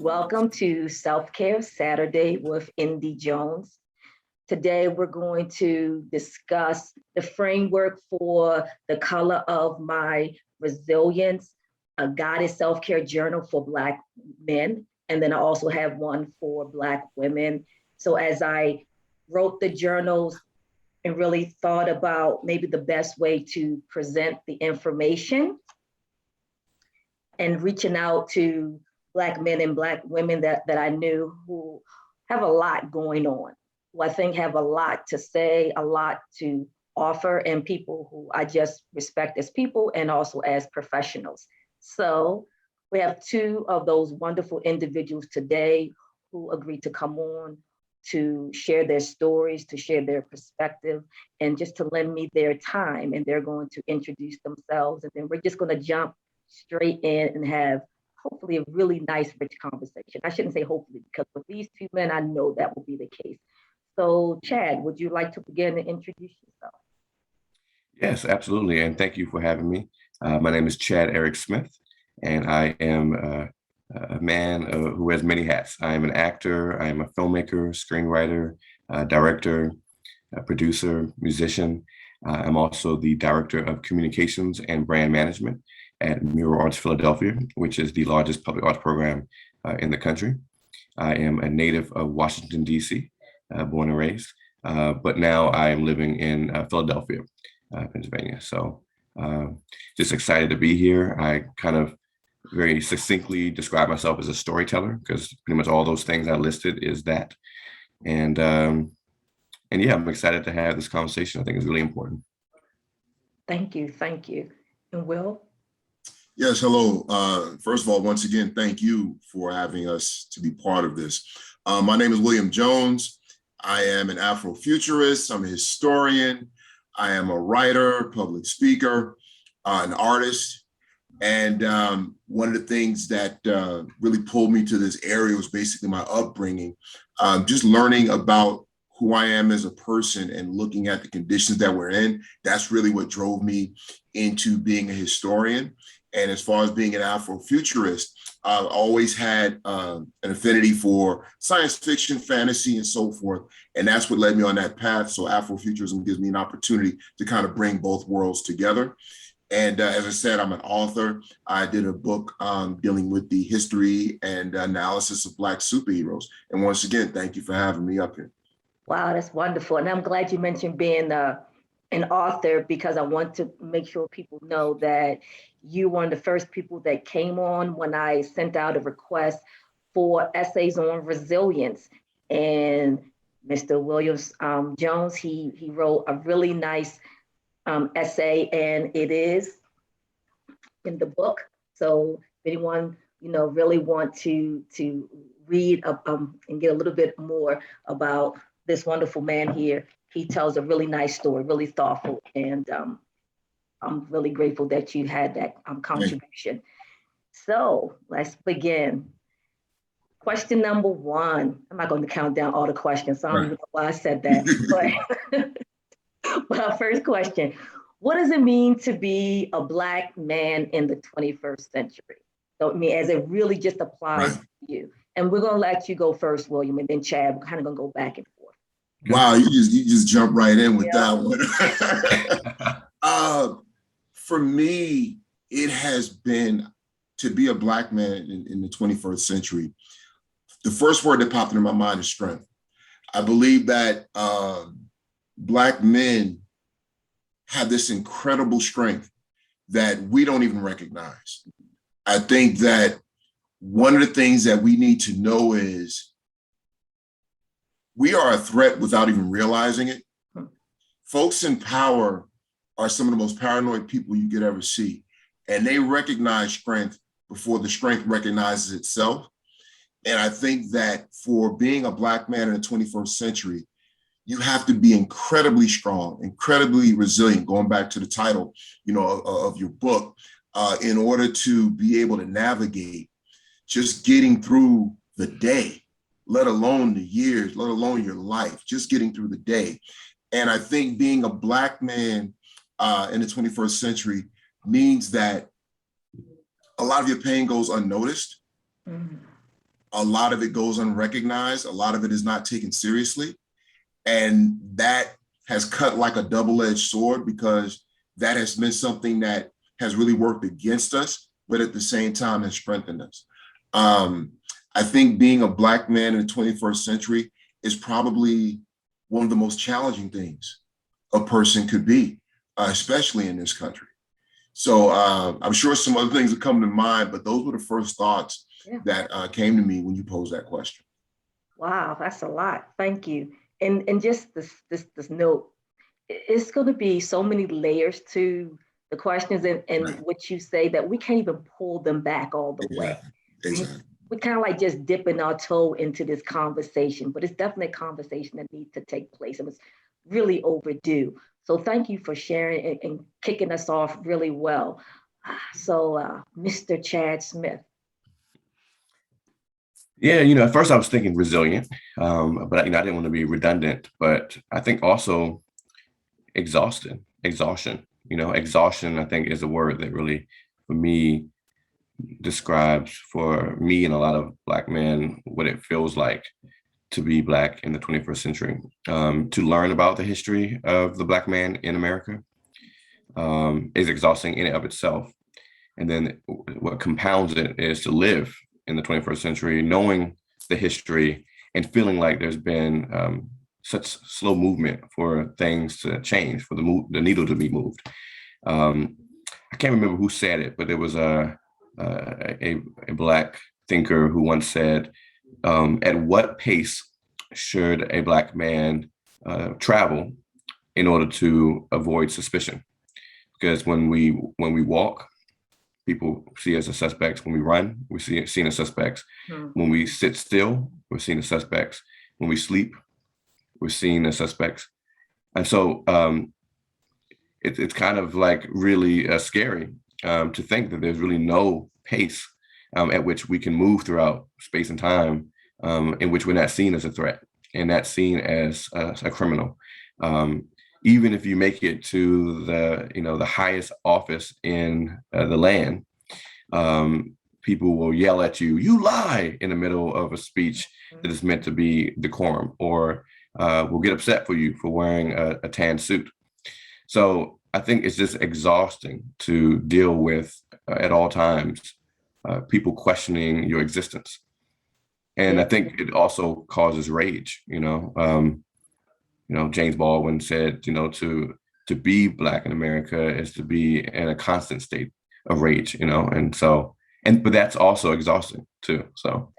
Welcome to Self-Care Saturday with Indy Jones. Today, we're going to discuss the framework for the color of my resilience, a guided self-care journal for Black men. And then I also have one for Black women. So as I wrote the journals and really thought about maybe the best way to present the information and reaching out to Black men and Black women that I knew who have a lot going on, who I think have a lot to say, a lot to offer, and people who I just respect as people and also as professionals. So we have two of those wonderful individuals today who agreed to come on to share their stories, to share their perspective, and just to lend me their time. And they're going to introduce themselves. And then we're just going to jump straight in and have hopefully a really nice, rich conversation. I shouldn't say hopefully, because with these two men, I know that will be the case. So Chad, would you like to begin and introduce yourself? Yes, absolutely. And thank you for having me. My name is Chad Eric Smith, and I am a man who wears many hats. I am an actor, I am a filmmaker, screenwriter, director, producer, musician. I'm also the director of communications and brand management at Mural Arts Philadelphia, which is the largest public arts program in the country. I am a native of Washington, D.C., born and raised, but now I am living in Philadelphia, Pennsylvania. So just excited to be here. I kind of very succinctly describe myself as a storyteller, because pretty much all those things I listed is that. And yeah, I'm excited to have this conversation. I think it's really important. Thank you. Thank you. And Will? Yes, hello. First of all, once again, thank you for having us to be part of this. My name is William Jones. I am an Afrofuturist. I'm a historian. I am a writer, public speaker, an artist. And one of the things that really pulled me to this area was basically my upbringing, just learning about who I am as a person and looking at the conditions that we're in. That's really what drove me into being a historian. And as far as being an Afrofuturist, I've always had an affinity for science fiction, fantasy, and so forth. And that's what led me on that path. So Afrofuturism gives me an opportunity to kind of bring both worlds together. And as I said, I'm an author. I did a book dealing with the history and analysis of Black superheroes. And once again, thank you for having me up here. Wow, that's wonderful. And I'm glad you mentioned being an author, because I want to make sure people know that you were one of the first people that came on when I sent out a request for essays on resilience. And Mr. Williams Jones, he wrote a really nice essay, and it is in the book. So if anyone really want to read and get a little bit more about this wonderful man here, he tells a really nice story, really thoughtful, and I'm really grateful that you had that contribution. So let's begin. Question number one. I'm not going to count down all the questions, so I don't even know why I said that. But our first question: what does it mean to be a Black man in the 21st century? So, I mean, as it really just applies to you. And we're going to let you go first, William, and then Chad. We're kind of going to go back and forth. Wow, you just jump right in with that one. For me, it has been to be a Black man in the 21st century. The first word that popped into my mind is strength. I believe that Black men have this incredible strength that we don't even recognize. I think that one of the things that we need to know is we are a threat without even realizing it. Folks in power are some of the most paranoid people you could ever see. And they recognize strength before the strength recognizes itself. And I think that for being a Black man in the 21st century, you have to be incredibly strong, incredibly resilient, going back to the title, of your book, in order to be able to navigate just getting through the day, let alone the years, let alone your life, just getting through the day. And I think being a Black man in the 21st century means that a lot of your pain goes unnoticed. Mm-hmm. a lot of it goes unrecognized. A lot of it is not taken seriously. And that has cut like a double-edged sword, because that has been something that has really worked against us, but at the same time has strengthened us. I think being a Black man in the 21st century is probably one of the most challenging things a person could be, especially in this country. So I'm sure some other things are coming to mind, but those were the first thoughts that came to me when you posed that question. Wow, that's a lot. Thank you. And just this note, it's going to be so many layers to the questions and what you say that we can't even pull them back all the way. Exactly. We're kind of like just dipping our toe into this conversation, but it's definitely a conversation that needs to take place, and it's really overdue. So thank you for sharing and kicking us off really well. So Mr. Chad Smith. Yeah, at first I was thinking resilient, but I didn't want to be redundant. But I think also exhaustion. Exhaustion, I think, is a word that really, for me, describes for me and a lot of Black men what it feels like to be Black in the 21st century. To learn about the history of the Black man in America is exhausting in and of itself. And then what compounds it is to live in the 21st century, knowing the history and feeling like there's been such slow movement for things to change, for the needle to be moved. I can't remember who said it, but it was a Black thinker who once said, at what pace should a Black man travel in order to avoid suspicion? Because when we walk, people see us as suspects. When we run, we're seen as suspects. When we sit still, we're seen as suspects. When we sleep, we're seen as suspects. And so it's kind of like really scary to think that there's really no pace at which we can move throughout space and time in which we're not seen as a threat and not seen as a criminal. Even if you make it to the highest office in the land, people will yell at you, "You lie," in the middle of a speech that is meant to be decorum, or will get upset for you for wearing a tan suit. So I think it's just exhausting to deal with at all times, people questioning your existence. And I think it also causes rage, James Baldwin said, to be Black in America is to be in a constant state of rage, but that's also exhausting too. So,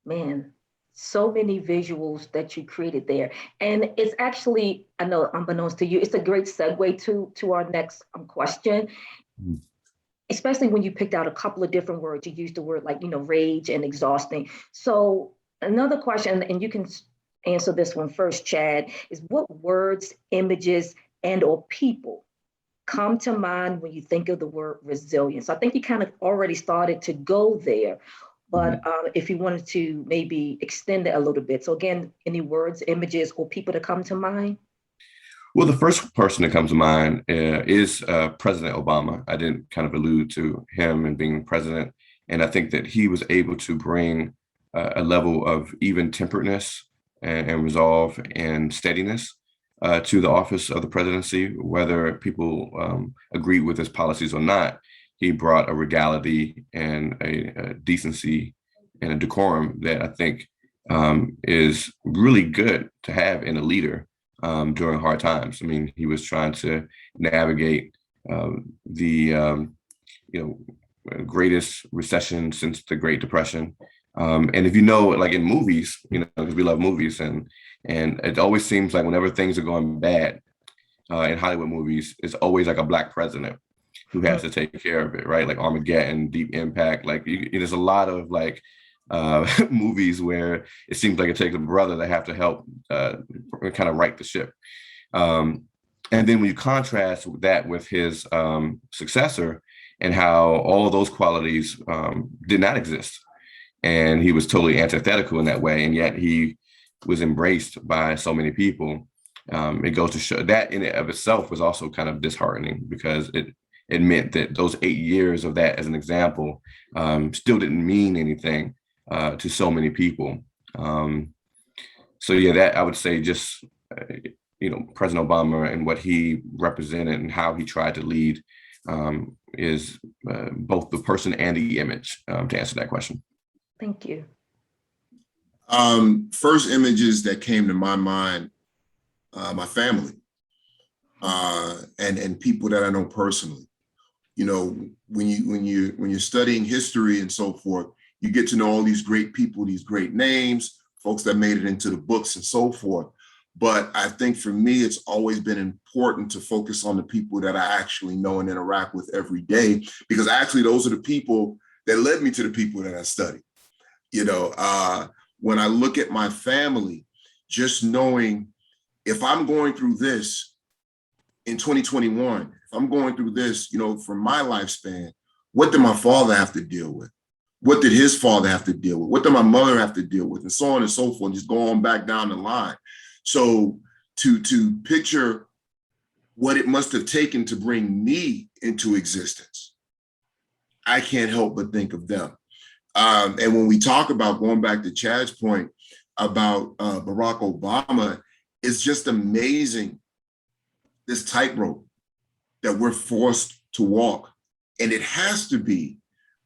man, so many visuals that you created there, and it's actually, I know, unbeknownst to you, it's a great segue to our next question. Especially when you picked out a couple of different words, you used the word like rage and exhausting. So another question, and you can answer this one first, Chad, is what words, images, and or people come to mind when you think of the word resilience? I think you kind of already started to go there, but if you wanted to maybe extend it a little bit. So again, any words, images, or people that come to mind? Well, the first person that comes to mind is President Obama. I didn't kind of allude to him and being president. And I think that he was able to bring a level of even temperedness and resolve and steadiness to the office of the presidency, whether people agreed with his policies or not. He brought a regality and a decency and a decorum that I think is really good to have in a leader during hard times. I mean, he was trying to navigate the greatest recession since the Great Depression. And if like in movies, because we love movies, and it always seems like whenever things are going bad in Hollywood movies, it's always like a Black president who has to take care of it, right? Like Armageddon, Deep Impact. Like there's a lot of like movies where it seems like it takes a brother to have to help kind of right the ship. And then when you contrast that with his successor and how all of those qualities did not exist, and he was totally antithetical in that way, and yet he was embraced by so many people. It goes to show that in and of itself was also kind of disheartening, because it meant that those 8 years of that as an example still didn't mean anything to so many people. So yeah, that I would say just, President Obama and what he represented and how he tried to lead is both the person and the image, to answer that question. Thank you. First images that came to my mind, my family, and people that I know personally. You know, when you're studying history and so forth, you get to know all these great people, these great names, folks that made it into the books and so forth. But I think for me, it's always been important to focus on the people that I actually know and interact with every day, because actually those are the people that led me to the people that I study. You know, when I look at my family, just knowing if I'm going through this in 2021, if I'm going through this, you know, for my lifespan, what did my father have to deal with? What did his father have to deal with? What did my mother have to deal with? And so on and so forth, just go on back down the line. So to picture what it must have taken to bring me into existence, I can't help but think of them. And when we talk about, going back to Chad's point about Barack Obama, it's just amazing, this tightrope that we're forced to walk. And it has to be,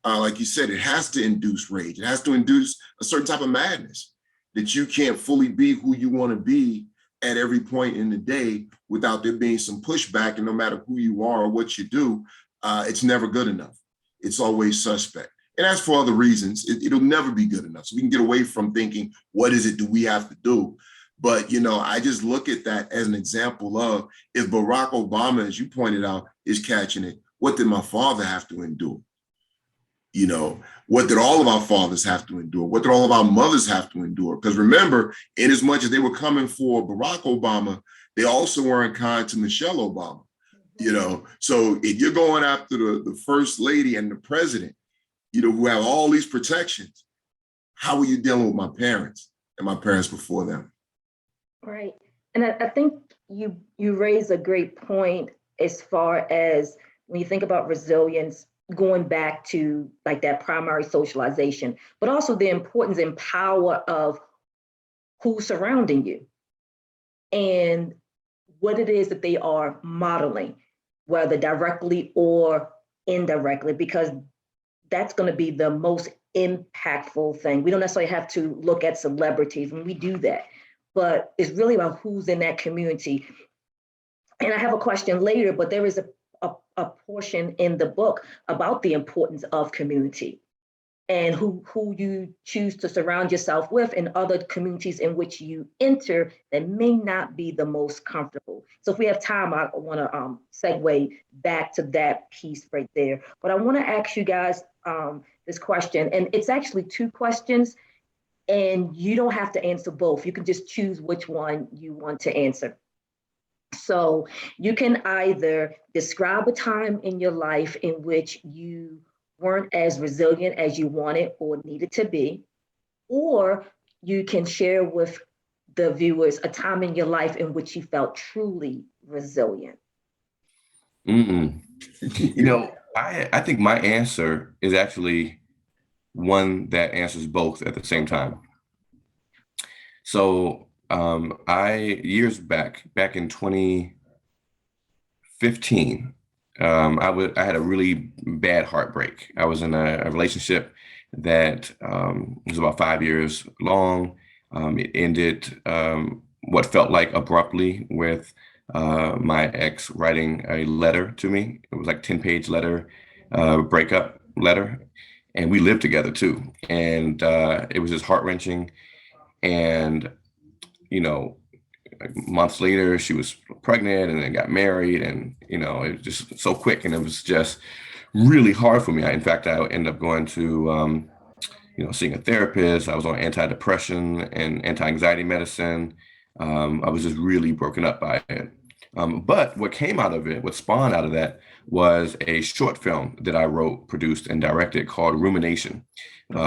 like you said, it has to induce rage. It has to induce a certain type of madness, that you can't fully be who you want to be at every point in the day without there being some pushback. And no matter who you are or what you do, it's never good enough. It's always suspect. And as for other reasons, it'll never be good enough. So we can get away from thinking, what is it do we have to do? But, you know, I just look at that as an example of, if Barack Obama, as you pointed out, is catching it, what did my father have to endure? You know, what did all of our fathers have to endure? What did all of our mothers have to endure? Because remember, in as much as they were coming for Barack Obama, they also weren't kind to Michelle Obama, you know? So if you're going after the first lady and the president, you know, who have all these protections, how are you dealing with my parents and my parents before them? Right. And I think you raise a great point as far as when you think about resilience, going back to like that primary socialization, but also the importance and power of who's surrounding you and what it is that they are modeling, whether directly or indirectly, because that's going to be the most impactful thing. We don't necessarily have to look at celebrities when we do that, but it's really about who's in that community. And I have a question later, but there is a portion in the book about the importance of community and who you choose to surround yourself with and other communities in which you enter that may not be the most comfortable. So if we have time, I want to segue back to that piece right there. But I want to ask you guys this question, and it's actually two questions, and you don't have to answer both. You can just choose which one you want to answer. So you can either describe a time in your life in which you weren't as resilient as you wanted or needed to be, or you can share with the viewers a time in your life in which you felt truly resilient. You know, I think my answer is actually one that answers both at the same time. So years back in 2015, I had a really bad heartbreak. I was in a relationship that was about 5 years long. It ended what felt like abruptly with my ex writing a letter to me. It was like 10-page letter, breakup letter. And we lived together too. And it was just heart-wrenching. And, you know, months later, she was pregnant and then got married. And, you know, it was just so quick. And it was just really hard for me. In fact, I ended up going to, seeing a therapist. I was on antidepressant and anti-anxiety medicine. I was just really broken up by it. But what came out of it, what spawned out of that, was a short film that I wrote, produced, and directed called Rumination,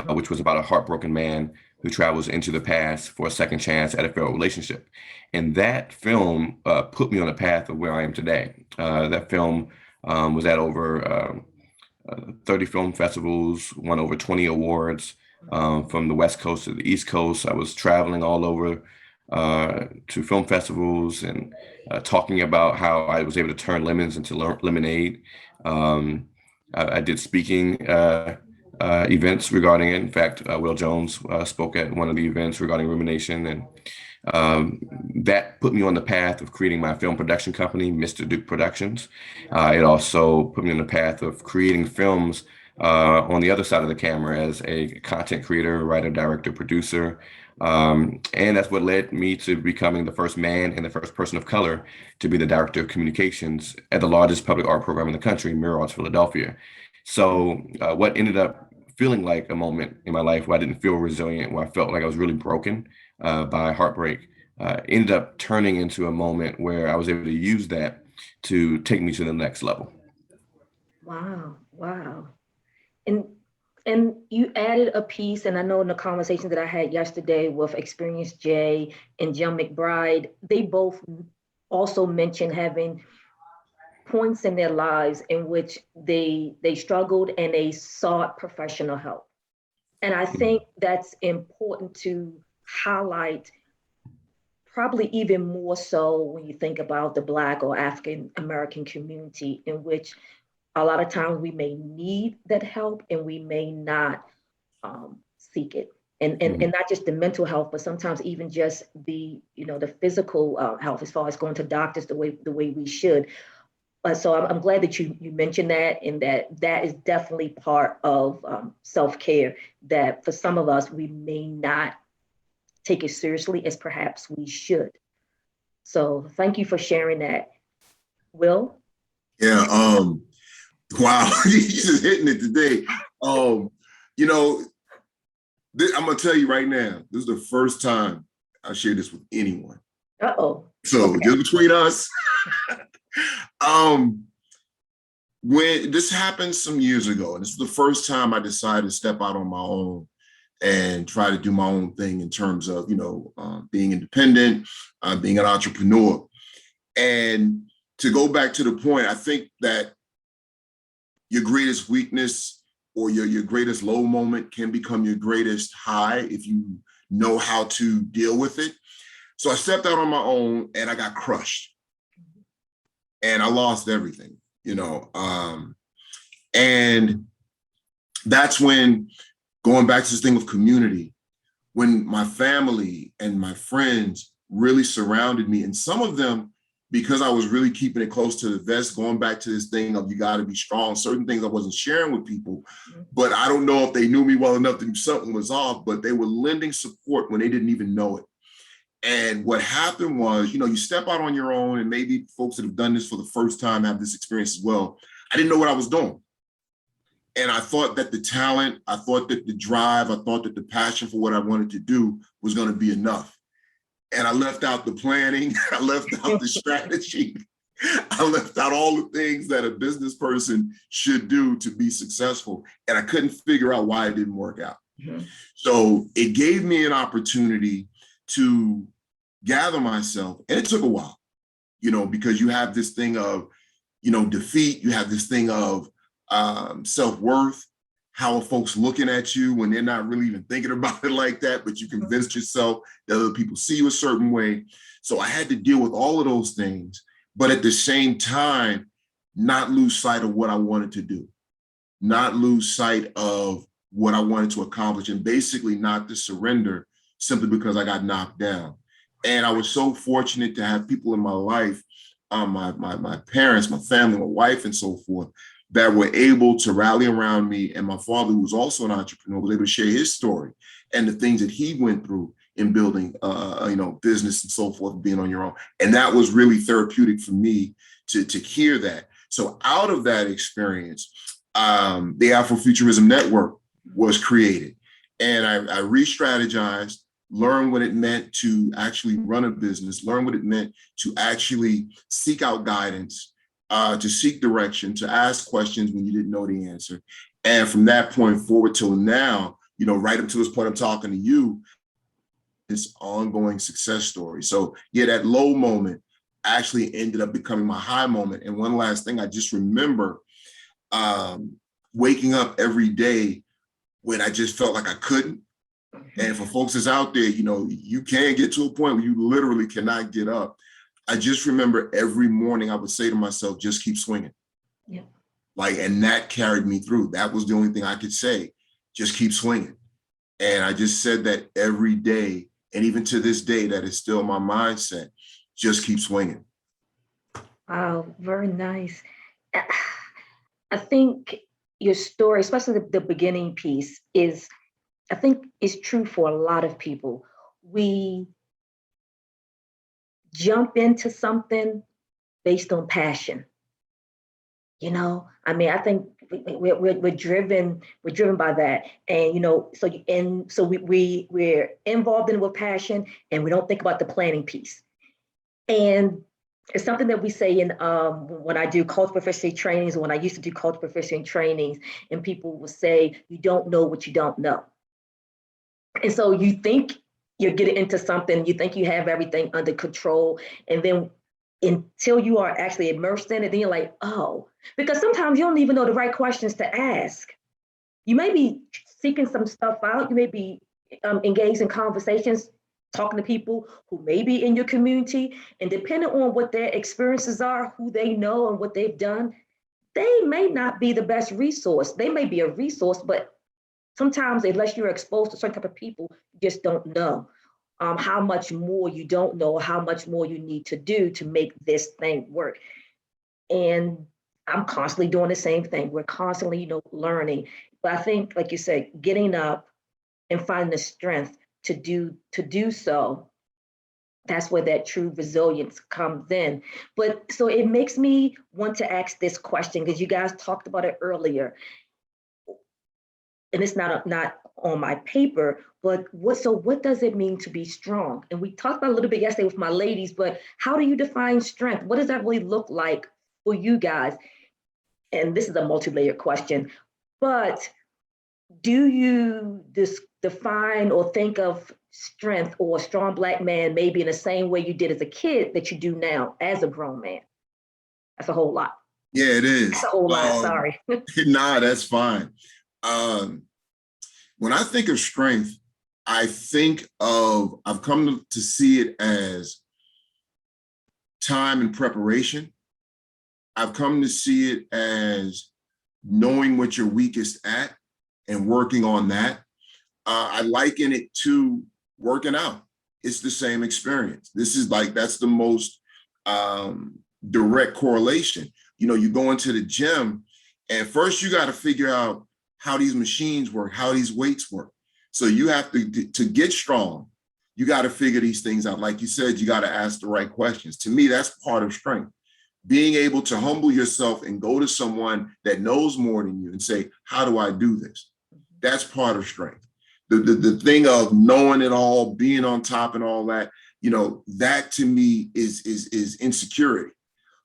which was about a heartbroken man who travels into the past for a second chance at a failed relationship. And that film put me on the path of where I am today. That film was at over 30 film festivals, won over 20 awards. from the West Coast to the East Coast. I was traveling all over to film festivals and talking about how I was able to turn lemons into lemonade. I did speaking events regarding it. In fact, Will Jones spoke at one of the events regarding rumination, and that put me on the path of creating my film production company, Mr. Duke Productions. It also put me on the path of creating films on the other side of the camera as a content creator, writer, director, producer. And that's what led me to becoming the first man and the first person of color to be the director of communications at the largest public art program in the country, Mirror Arts Philadelphia. So what ended up feeling like a moment in my life where I didn't feel resilient, where I felt like I was really broken by heartbreak, ended up turning into a moment where I was able to use that to take me to the next level. Wow, wow. And and you added a piece, and I know in the conversation that I had yesterday with Experience J and Jim McBride, they both also mentioned having points in their lives in which they struggled and they sought professional help. And I think that's important to highlight, probably even more so when you think about the Black or African American community, in which a lot of times we may need that help and we may not seek it. And not just the mental health, but sometimes even just the the physical health, as far as going to doctors the way we should. So I'm glad that you mentioned that, and that is definitely part of self-care, that for some of us we may not take it seriously as perhaps we should. So thank you for sharing that, Will. Yeah. Wow. You just hitting it today. You know, I'm gonna tell you right now, this is the first time I share this with anyone. Uh-oh. So Okay. just between us. When this happened some years ago, and this was the first time I decided to step out on my own and try to do my own thing in terms of, being independent, being an entrepreneur. And to go back to the point, I think that your greatest weakness or your greatest low moment can become your greatest high if you know how to deal with it. So I stepped out on my own and I got crushed. And I lost everything, and that's when, going back to this thing of community, when my family and my friends really surrounded me, and some of them, because I was really keeping it close to the vest, going back to this thing of you got to be strong, certain things I wasn't sharing with people, but I don't know if they knew me well enough to know something was off, but they were lending support when they didn't even know it. And what happened was, you step out on your own, and maybe folks that have done this for the first time have this experience as well. I didn't know what I was doing. And I thought that the talent, I thought that the drive, I thought that the passion for what I wanted to do was going to be enough. And I left out the planning, I left out the strategy, I left out all the things that a business person should do to be successful. And I couldn't figure out why it didn't work out. Mm-hmm. So it gave me an opportunity to gather myself. And it took a while, because you have this thing of, defeat, you have this thing of self-worth, how are folks looking at you when they're not really even thinking about it like that, but you convinced yourself that other people see you a certain way. So I had to deal with all of those things, but at the same time, not lose sight of what I wanted to do, not lose sight of what I wanted to accomplish, and basically not to surrender simply because I got knocked down. And I was so fortunate to have people in my life, my parents, my family, my wife, and so forth, that were able to rally around me. And my father, who was also an entrepreneur, was able to share his story and the things that he went through in building, business and so forth, being on your own. And that was really therapeutic for me to hear that. So out of that experience, the Afrofuturism Network was created. And I re-strategized, learn what it meant to actually run a business, learn what it meant to actually seek out guidance, to seek direction, to ask questions when you didn't know the answer. And from that point forward till now, right up to this point I'm talking to you, this ongoing success story. So yeah, that low moment actually ended up becoming my high moment. And one last thing, I just remember waking up every day when I just felt like I couldn't. And for folks that's out there, you can get to a point where you literally cannot get up. I just remember every morning I would say to myself, just keep swinging. Yeah. And that carried me through. That was the only thing I could say, just keep swinging. And I just said that every day. And even to this day, that is still my mindset, just keep swinging. Wow, very nice. I think your story, especially the beginning piece, I think is true for a lot of people. We jump into something based on passion. I think we're driven by that, and we're involved in it with passion, and we don't think about the planning piece. And it's something that we say in when I do culture proficiency trainings, when I used to do culture proficiency trainings, and people will say, you don't know what you don't know. And so you think you're getting into something, you think you have everything under control, and then until you are actually immersed in it, then you're like, oh, because sometimes you don't even know the right questions to ask. You may be seeking some stuff out, you may be engaged in conversations, talking to people who may be in your community, and depending on what their experiences are, who they know and what they've done, they may not be the best resource. They may be a resource, but sometimes unless you're exposed to certain type of people, you just don't know how much more you don't know, how much more you need to do to make this thing work. And I'm constantly doing the same thing. We're constantly, learning. But I think, like you said, getting up and finding the strength to do so, that's where that true resilience comes in. But so it makes me want to ask this question, because you guys talked about it earlier. And it's not on my paper, but what does it mean to be strong? And we talked about a little bit yesterday with my ladies, but how do you define strength? What does that really look like for you guys? And this is a multi-layered question, but do you define or think of strength or a strong Black man maybe in the same way you did as a kid that you do now as a grown man? That's a whole lot. Yeah, it is. That's a whole lot, sorry. Nah, that's fine. When I think of strength, I've come to see it as time and preparation. I've come to see it as knowing what you're weakest at and working on that. I liken it to working out. It's the same experience. That's the most direct correlation. You go into the gym, and first you got to figure out how these machines work, how these weights work. So you have to get strong, you got to figure these things out. Like you said, you got to ask the right questions. To me, that's part of strength. Being able to humble yourself and go to someone that knows more than you and say, how do I do this? That's part of strength. The thing of knowing it all, being on top and all that, that to me is insecurity.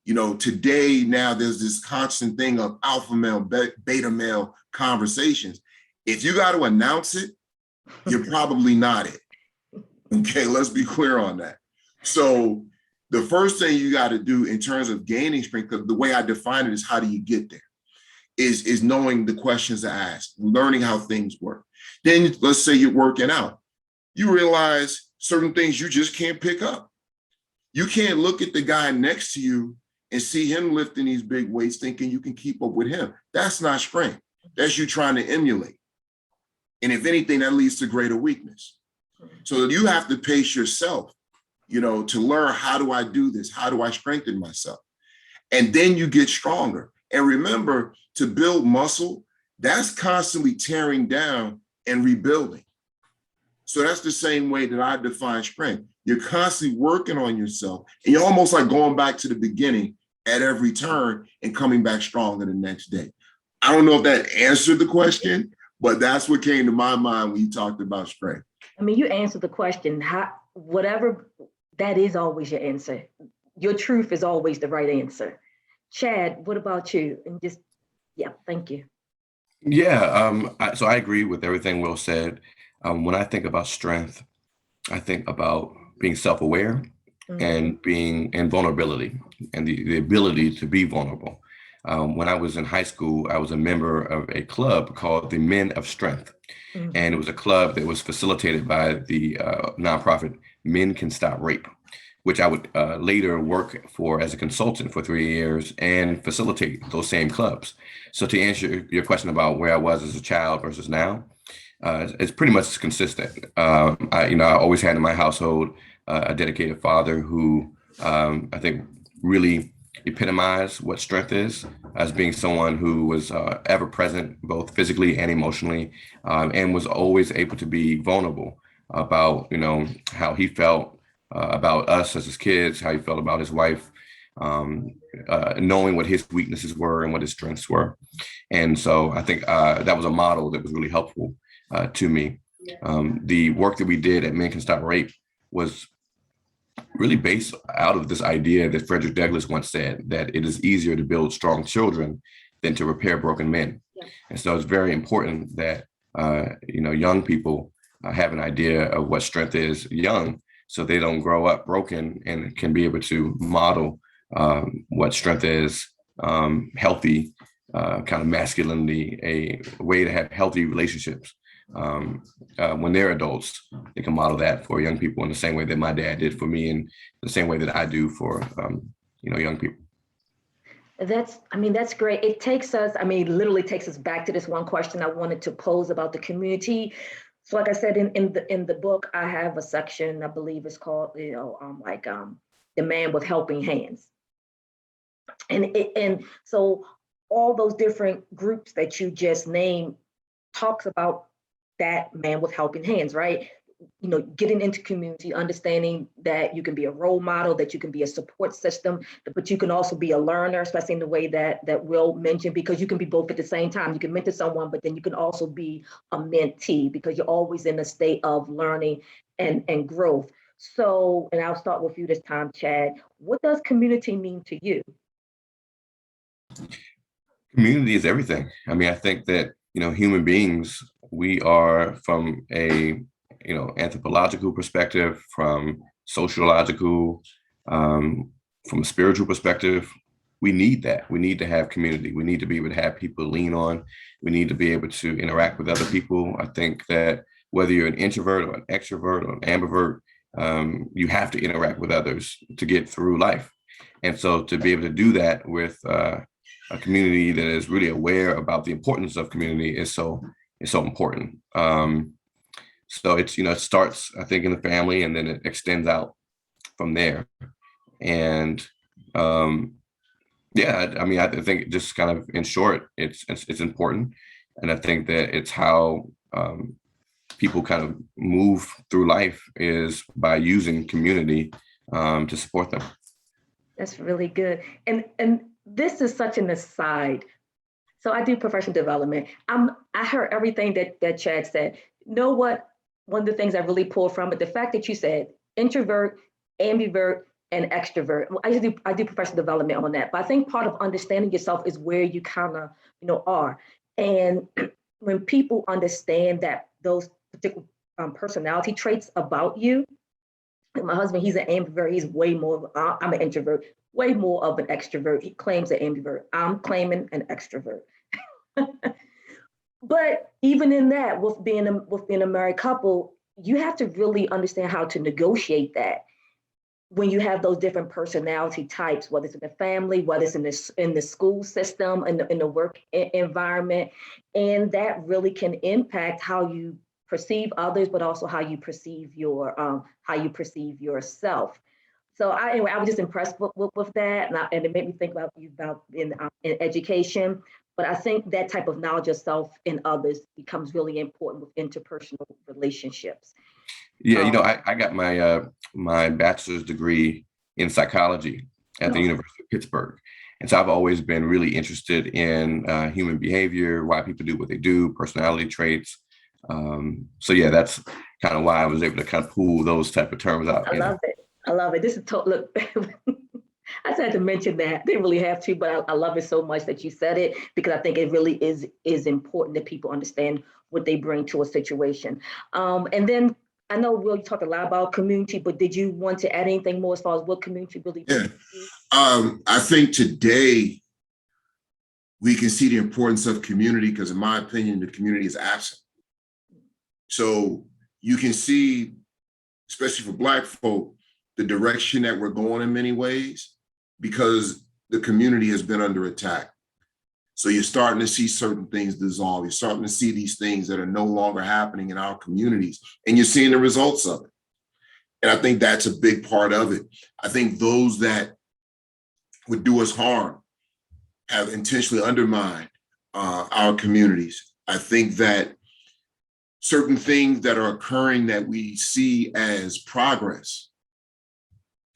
Today, now there's this constant thing of alpha male, beta male conversations. If you got to announce it, you're probably not it. Okay, let's be clear on that. So the first thing you got to do in terms of gaining strength, because the way I define it is how do you get there, is knowing the questions to ask, learning how things work. Then let's say you're working out. You realize certain things you just can't pick up. You can't look at the guy next to you and see him lifting these big weights thinking you can keep up with him. That's not strength. That's you trying to emulate. And if anything, that leads to greater weakness. So you have to pace yourself, to learn, how do I do this? How do I strengthen myself? And then you get stronger. And remember, to build muscle, that's constantly tearing down and rebuilding. So that's the same way that I define strength. You're constantly working on yourself, and you're almost like going back to the beginning at every turn and coming back stronger the next day. I don't know if that answered the question, but that's what came to my mind when you talked about strength. I mean, you answered the question. Whatever, that is always your answer. Your truth is always the right answer. Chad, what about you? And thank you. Yeah, so I agree with everything Will said. When I think about strength, I think about being self-aware and vulnerability, and the ability to be vulnerable. When I was in high school, I was a member of a club called the Men of Strength. And it was a club that was facilitated by the nonprofit Men Can Stop Rape, which I would later work for as a consultant for 3 years and facilitate those same clubs. So to answer your question about where I was as a child versus now, it's pretty much consistent. I always had in my household a dedicated father who I think really epitomized what strength is, as being someone who was ever present, both physically and emotionally, and was always able to be vulnerable about, how he felt about us as his kids, how he felt about his wife, knowing what his weaknesses were and what his strengths were. And so I think that was a model that was really helpful to me. The work that we did at Men Can Stop Rape was really based out of this idea that Frederick Douglass once said, that it is easier to build strong children than to repair broken men. Yeah. And so it's very important that, young people have an idea of what strength is young, so they don't grow up broken and can be able to model what strength is, healthy kind of masculinity, a way to have healthy relationships. When they're adults, they can model that for young people in the same way that my dad did for me, and the same way that I do for, young people. That's great. It takes us, literally takes us back to this one question I wanted to pose about the community. So like I said, in the book, I have a section, I believe it's called, the man with helping hands. And so all those different groups that you just named talks about that man with helping hands, right? Getting into community, understanding that you can be a role model, that you can be a support system, but you can also be a learner, especially in the way that Will mentioned, because you can be both at the same time. You can mentor someone, but then you can also be a mentee, because you're always in a state of learning and growth. So, and I'll start with you this time, Chad. What does community mean to you? Community is everything. I think that, human beings, we are, from a anthropological perspective, from sociological, from a spiritual perspective, we need that. We need to have community. We need to be able to have people to lean on. We need to be able to interact with other people. I think that whether you're an introvert or an extrovert or an ambivert, you have to interact with others to get through life. And so to be able to do that with a community that is really aware about the importance of community is so important. So it's, it starts, I think, in the family, and then it extends out from there. And I think just kind of in short, it's important. And I think that it's how people kind of move through life, is by using community to support them. That's really good. And this is such an aside. So I do professional development. I heard everything that Chad said. You know what? One of the things I really pulled from it, the fact that you said introvert, ambivert, and extrovert. Well, I do professional development on that. But I think part of understanding yourself is where you kind of, are. And when people understand that those particular personality traits about you, like my husband, he's an ambivert. He's way more, I'm an introvert, way more of an extrovert. He claims an ambivert. I'm claiming an extrovert. But even in that, with being a married couple, you have to really understand how to negotiate that when you have those different personality types, whether it's in the family, whether it's in the school system, in the work environment, and that really can impact how you perceive others, but also how you perceive yourself. So I was just impressed with that, and it made me think about in education. But I think that type of knowledge of self and others becomes really important with interpersonal relationships. Yeah, I got my bachelor's degree in psychology at the University of Pittsburgh. And so I've always been really interested in human behavior, why people do what they do, personality traits. So yeah, that's kind of why I was able to kind of pull those type of terms out. I love it. This is look. I just had to mention that. They really have to, but I love it so much that you said it, because I think it really is important that people understand what they bring to a situation. And then I know Will, you talked a lot about community, but did you want to add anything more as far as what community really? Yeah, I think today we can see the importance of community, because in my opinion, the community is absent. So you can see, especially for Black folk, the direction that we're going in many ways, because the community has been under attack. So you're starting to see certain things dissolve. You're starting to see these things that are no longer happening in our communities, and you're seeing the results of it. And I think that's a big part of it. I think those that would do us harm have intentionally undermined our communities. I think that certain things that are occurring that we see as progress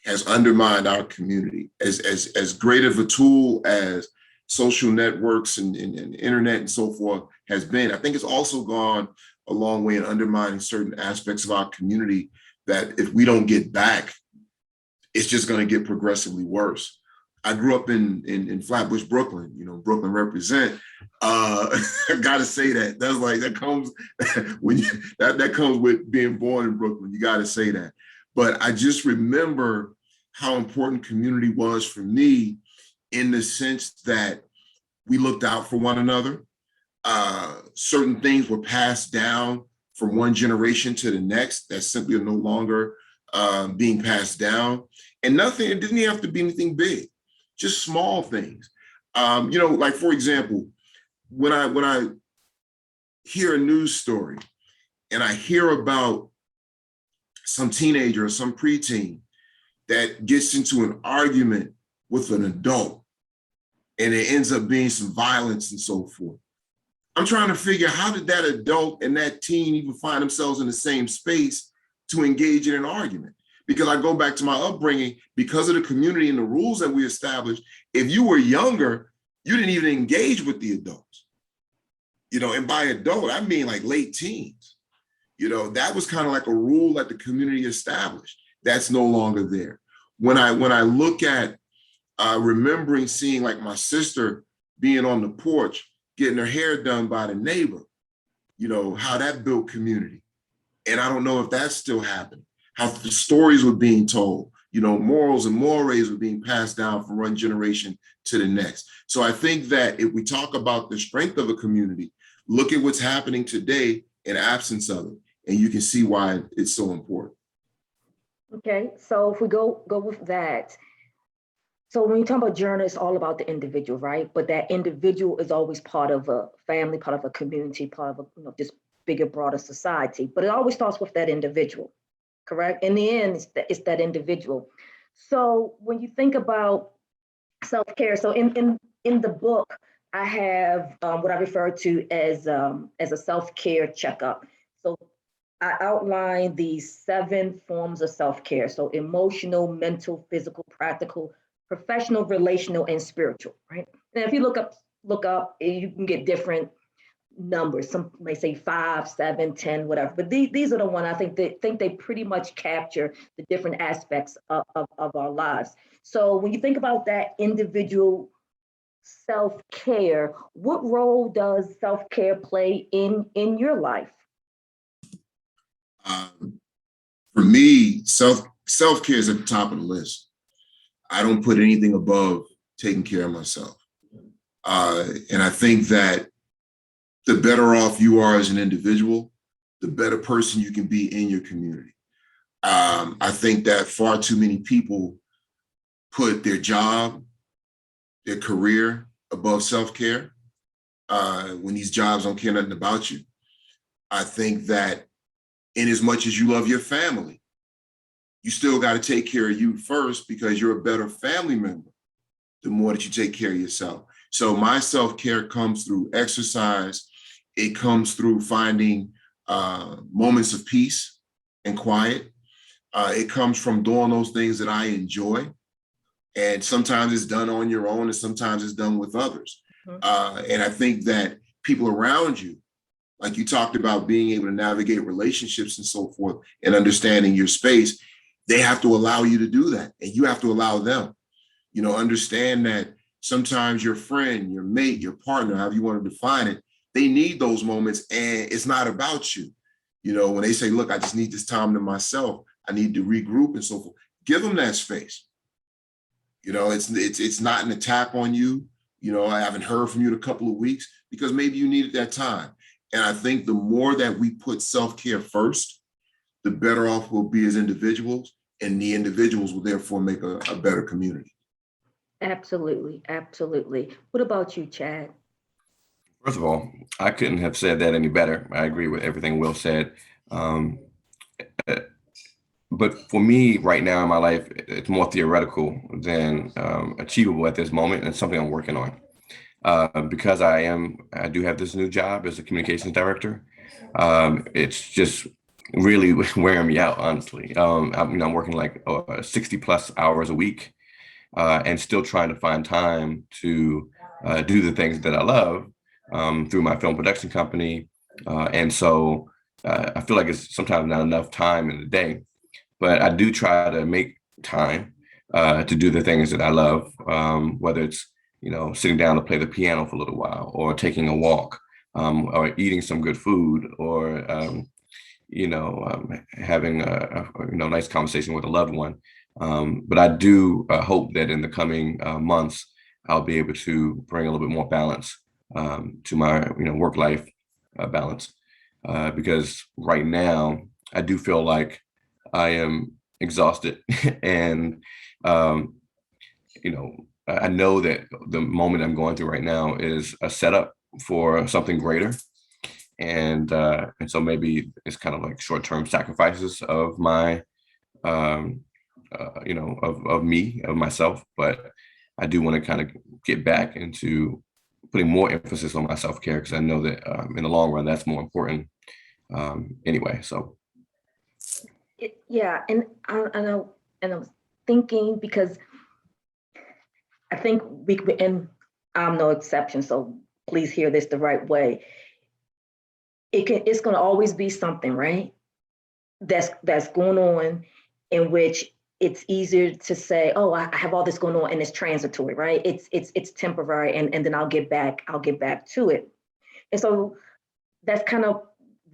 has undermined our community. As great of a tool as social networks and internet and so forth has been, I think it's also gone a long way in undermining certain aspects of our community that if we don't get back, it's just going to get progressively worse. I grew up in Flatbush, Brooklyn. You know, Brooklyn represent. I gotta say that. That's like, that comes when you, that comes with being born in Brooklyn. You gotta say that. But I just remember how important community was for me, in the sense that we looked out for one another. Certain things were passed down from one generation to the next that simply are no longer being passed down. And nothing, it didn't have to be anything big, just small things. You know, like, for example, when I hear a news story and I hear about some teenager or some preteen that gets into an argument with an adult and it ends up being some violence and so forth, I'm trying to figure, how did that adult and that teen even find themselves in the same space to engage in an argument? Because I go back to my upbringing, because of the community and the rules that we established, if you were younger, you didn't even engage with the adults. You know, and by adult, I mean like late teens. You know, that was kind of like a rule that the community established. That's no longer there. When I look at remembering seeing like my sister being on the porch, getting her hair done by the neighbor, you know, how that built community. And I don't know if that's still happening. How the stories were being told, you know, morals and mores were being passed down from one generation to the next. So I think that if we talk about the strength of a community, look at what's happening today in absence of it, and you can see why it's so important. Okay, so if we go with that, so when you talk about journey, it's all about the individual, right? But that individual is always part of a family, part of a community, part of a, you know, this bigger, broader society. But it always starts with that individual, correct? In the end, it's that individual. So when you think about self-care, so in the book, I have what I refer to as a self-care checkup. So I outline these 7 forms of self-care. So emotional, mental, physical, practical, professional, relational, and spiritual, right? And if you look up, you can get different numbers. Some may say 5, 7, 10, whatever. But these are the ones I think they pretty much capture the different aspects of our lives. So when you think about that individual self-care, what role does self-care play in your life? For me, self-care is at the top of the list. I don't put anything above taking care of myself. And I think that the better off you are as an individual, the better person you can be in your community. I think that far too many people put their job, their career above self-care when these jobs don't care nothing about you. I think that in as much as you love your family, you still got to take care of you first, because you're a better family member the more that you take care of yourself. So my self-care comes through exercise. It comes through finding moments of peace and quiet. It comes from doing those things that I enjoy. And sometimes it's done on your own, and sometimes it's done with others. And I think that people around you, like you talked about, being able to navigate relationships and so forth and understanding your space, they have to allow you to do that. And you have to allow them, you know, understand that sometimes your friend, your mate, your partner, however you want to define it, they need those moments, and it's not about you. You know, when they say, look, I just need this time to myself, I need to regroup and so forth, give them that space. You know, it's not an attack on you. I haven't heard from you in a couple of weeks because maybe you needed that time. And I think the more that we put self-care first, the better off we'll be as individuals, and the individuals will therefore make a better community. Absolutely, absolutely. What about you, Chad? First of all, I couldn't have said that any better. I agree with everything Will said. Um, but for me right now in my life, it's more theoretical than achievable at this moment, and it's something I'm working on. Because I do have this new job as a communications director. It's just really wearing me out, honestly. I'm working like 60 plus hours a week, and still trying to find time to do the things that I love through my film production company. And so I feel like it's sometimes not enough time in the day, but I do try to make time to do the things that I love, whether it's sitting down to play the piano for a little while, or taking a walk, or eating some good food, or having a nice conversation with a loved one. But I do hope that in the coming months, I'll be able to bring a little bit more balance to my work-life balance, because right now I do feel like I am exhausted, and I know that the moment I'm going through right now is a setup for something greater. And so maybe it's kind of like short-term sacrifices of my, of me, of myself. But I do want to kind of get back into putting more emphasis on my self-care, because I know that in the long run, that's more important anyway. So. Yeah, and I know, and I was thinking, because I think and I'm no exception, so please hear this the right way. It's going to always be something, right? That's going on, in which it's easier to say, oh, I have all this going on and it's transitory, right? It's temporary, and then I'll get back to it. And so that's kind of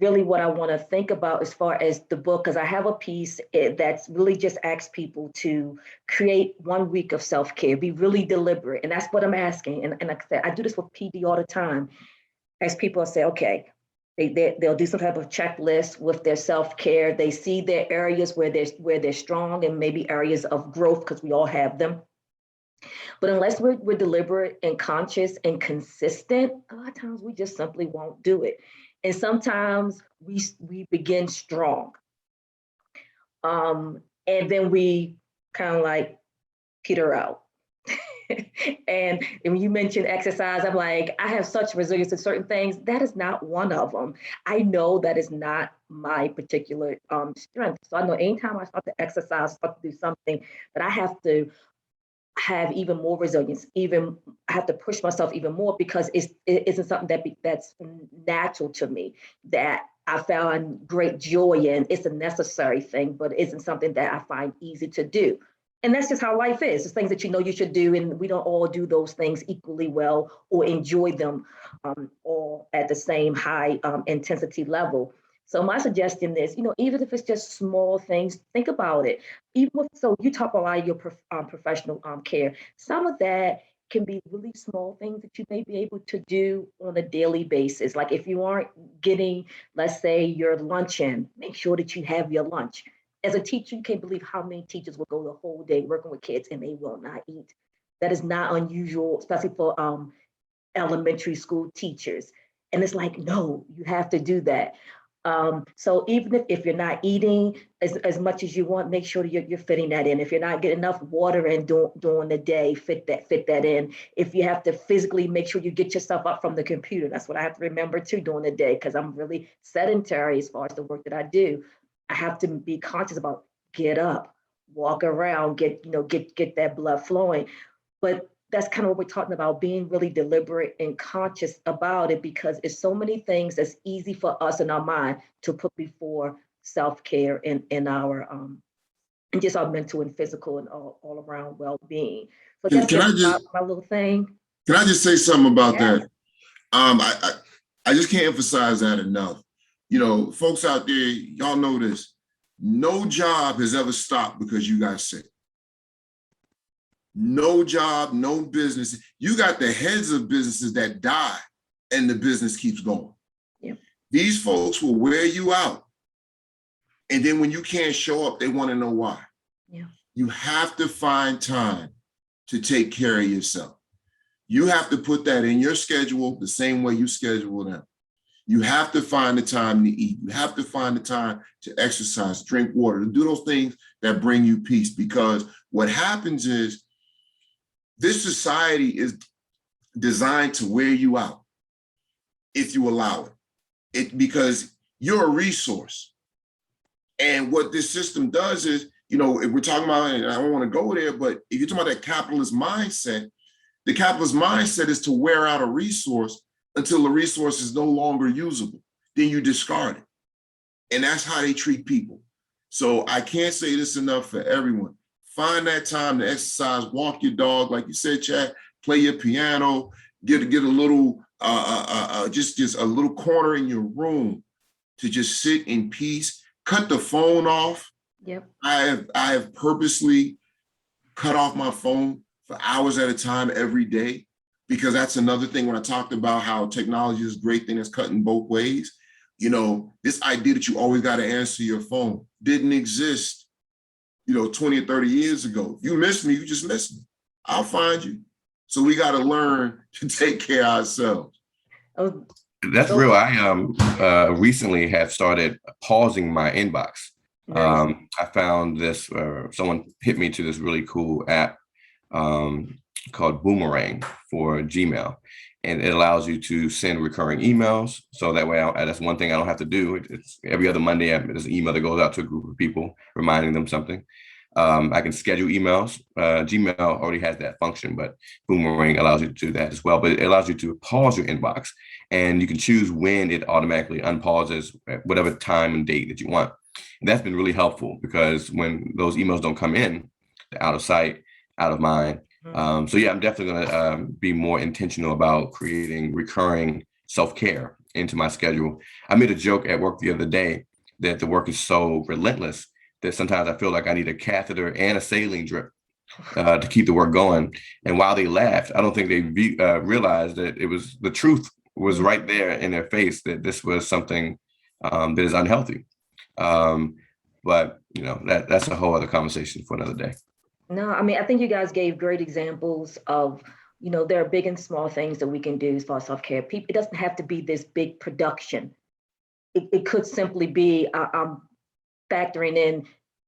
really what I want to think about as far as the book, because I have a piece that's really just asks people to create 1 week of self-care, be really deliberate. And that's what I'm asking. And like I said, I do this with PD all the time. As people say, okay, they'll do some type of checklist with their self-care. They see their areas where they're strong, and maybe areas of growth, because we all have them. But unless we're deliberate and conscious and consistent, a lot of times we just simply won't do it. And sometimes we begin strong, and then we kind of like peter out. And when you mentioned exercise, I'm like, I have such resilience to certain things. That is not one of them. I know that is not my particular strength. So I know anytime I start to exercise, start to do something, that I have to have even more resilience. Even I have to push myself even more, because it isn't something that's natural to me, that I found great joy in. It's a necessary thing, but it isn't something that I find easy to do. And that's just how life is. It's things that you should do, and we don't all do those things equally well or enjoy them all at the same high intensity level. So my suggestion is, even if it's just small things, think about it. So you talk about your professional care. Some of that can be really small things that you may be able to do on a daily basis. Like if you aren't getting, let's say, your lunch in, make sure that you have your lunch. As a teacher, you can't believe how many teachers will go the whole day working with kids and they will not eat. That is not unusual, especially for elementary school teachers. And it's like, no, you have to do that. So even if you're not eating as much as you want, make sure that you're fitting that in. If you're not getting enough water in during the day, fit that in. If you have to physically make sure you get yourself up from the computer, that's what I have to remember too during the day, because I'm really sedentary as far as the work that I do. I have to be conscious about get up, walk around, get that blood flowing. But that's kind of what we're talking about, being really deliberate and conscious about it, because it's so many things that's easy for us in our mind to put before self-care in our and just our mental and physical and all around well-being. So that's just my little thing. Can I just say something about Yeah. that? I just can't emphasize that enough. Folks out there, y'all know this. No job has ever stopped because you got sick. No job, no business. You got the heads of businesses that die and the business keeps going. Yep. These folks will wear you out. And then when you can't show up, they want to know why. Yeah. You have to find time to take care of yourself. You have to put that in your schedule the same way you schedule them. You have to find the time to eat. You have to find the time to exercise, drink water, to do those things that bring you peace. Because what happens is this society is designed to wear you out if you allow it. Because you're a resource. And what this system does is, you know, if we're talking about, and I don't want to go there, but if you're talking about that capitalist mindset, the capitalist mindset is to wear out a resource until the resource is no longer usable. Then you discard it. And that's how they treat people. So I can't say this enough for everyone. Find that time to exercise, walk your dog, like you said, Chad, play your piano, get a little, just a little corner in your room to just sit in peace. Cut the phone off. Yep. I have purposely cut off my phone for hours at a time every day, because that's another thing when I talked about how technology is a great thing that's cutting both ways. You know, this idea that you always got to answer your phone didn't exist, you know, 20 or 30 years ago. If you miss me, you just miss me. I'll find you. So we got to learn to take care of ourselves. Oh, That's real. I recently have started pausing my inbox. nice. I found this, someone hit me to this really cool app called Boomerang for Gmail. And it allows you to send recurring emails. So that way, that's one thing I don't have to do. It's every other Monday, there's an email that goes out to a group of people, reminding them something. I can schedule emails. Gmail already has that function, but Boomerang allows you to do that as well. But it allows you to pause your inbox, and you can choose when it automatically unpauses at whatever time and date that you want. And that's been really helpful, because when those emails don't come in, they're out of sight, out of mind. So yeah, I'm definitely going to be more intentional about creating recurring self-care into my schedule. I made a joke at work the other day that the work is so relentless that sometimes I feel like I need a catheter and a saline drip to keep the work going. And while they laughed, I don't think they realized that it was the truth was right there in their face, that this was something that is unhealthy. But you know, that's a whole other conversation for another day. No, I mean, I think you guys gave great examples of, you know, there are big and small things that we can do as far as self-care. It doesn't have to be this big production. It could simply be I'm factoring in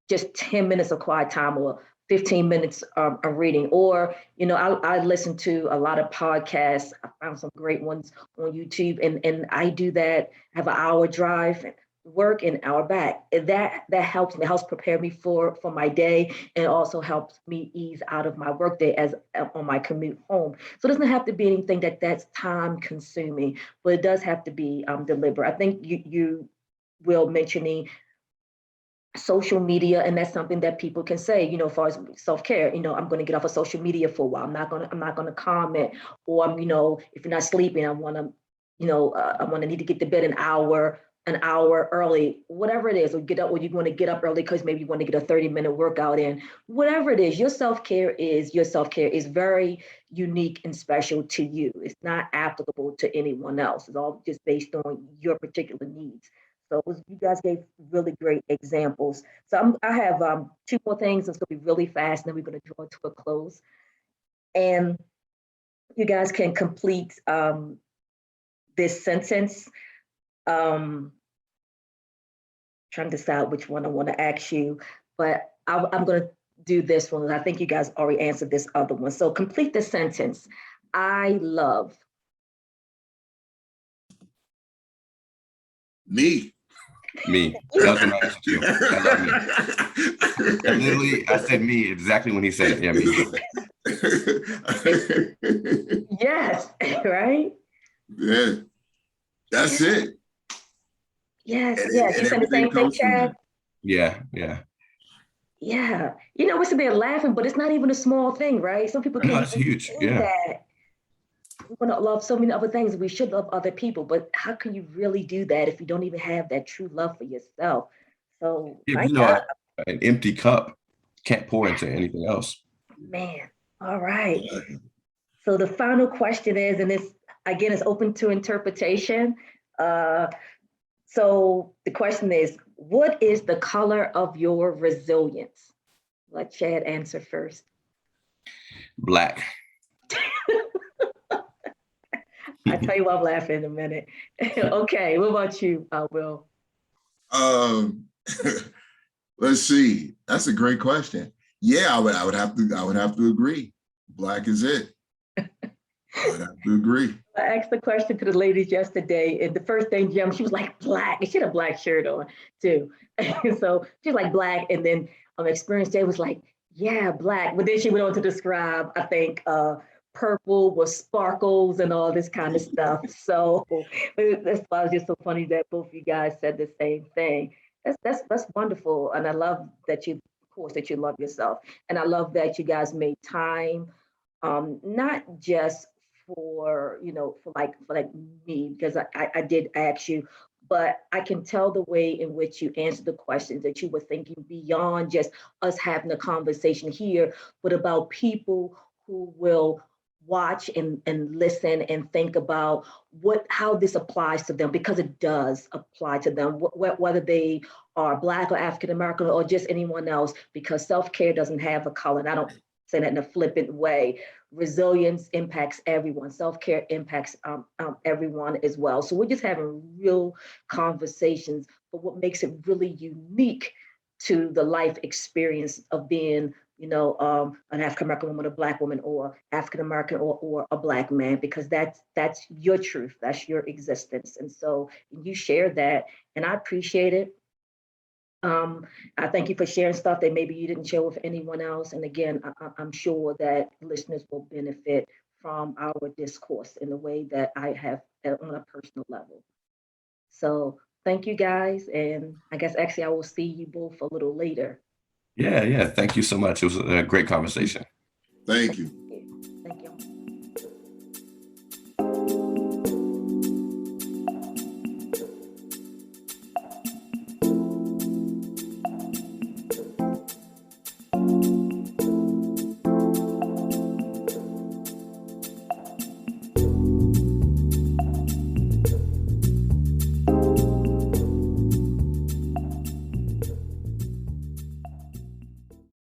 just 10 minutes of quiet time or 15 minutes of reading. Or, you know, I listen to a lot of podcasts. I found some great ones on YouTube, and I do that, have an hour drive, work, an hour back. That helps me. It helps prepare me for my day, and also helps me ease out of my workday as on my commute home. So it doesn't have to be anything that's time consuming, but it does have to be deliberate. I think you will mentioning social media, and that's something that people can say, you know, as far as self-care, you know, I'm going to get off of social media for a while. I'm not going to comment, or I'm, you know, if you're not sleeping, I want to, you know, I want to need to get to bed an hour early, whatever it is, or get up, or you want to get up early because maybe you want to get a 30-minute workout in, whatever it is, your self-care is very unique and special to you. It's not applicable to anyone else. It's all just based on your particular needs. So you guys gave really great examples. So I have two more things. It's going to be really fast, and then we're going to draw to a close. And you guys can complete this sentence. Trying to decide which one I want to ask you, but I'm going to do this one. I think you guys already answered this other one. So complete the sentence. I love. Me. That was my answer too. I love me. Literally, I said me exactly when he said it. Yeah, me. Yes, right? Yeah, that's it. Yes, yes. You said the same thing, Chad? Yeah. Yeah. You know, it's a bit laughing, but it's not even a small thing, right? Some people can't That's huge. Yeah. that. We want to love so many other things. We should love other people, but how can you really do that if you don't even have that true love for yourself? So, Yeah, my you know, God, an empty cup can't pour into anything else. man. All right. So the final question is, and this again is open to interpretation. Uh, so the question is, what is the color of your resilience? Let Chad answer first. Black. I'll tell you why I'm laughing in a minute. Okay, what about you, Will? Um, let's see. That's a great question. Yeah, I would have to agree. Black is it. I would have to agree. I asked the question to the ladies yesterday, and the first thing she was like black, and she had a black shirt on too. So she was like black, and then Experience Day was like, yeah, black. But then she went on to describe, I think, purple with sparkles and all this kind of stuff. So that's why it's just so funny that both of you guys said the same thing. That's wonderful, and I love that you, of course, that you love yourself, and I love that you guys made time, not just for for like me, because I did ask you, but I can tell the way in which you answered the questions that you were thinking beyond just us having a conversation here, but about people who will watch and listen and think about how this applies to them, because it does apply to them, whether they are Black or African American or just anyone else, because self-care doesn't have a color. And I don't say that in a flippant way. Resilience impacts everyone. Self-care impacts everyone as well. So we're just having real conversations. But what makes it really unique to the life experience of being, an African American woman, a Black woman, or African American, or a Black man, because that's your truth, that's your existence, and so you share that, and I appreciate it. I thank you for sharing stuff that maybe you didn't share with anyone else. And again, I'm sure that listeners will benefit from our discourse in the way that I have on a personal level. So thank you guys. And I guess actually I will see you both a little later. Yeah. Thank you so much. It was a great conversation. Thank you.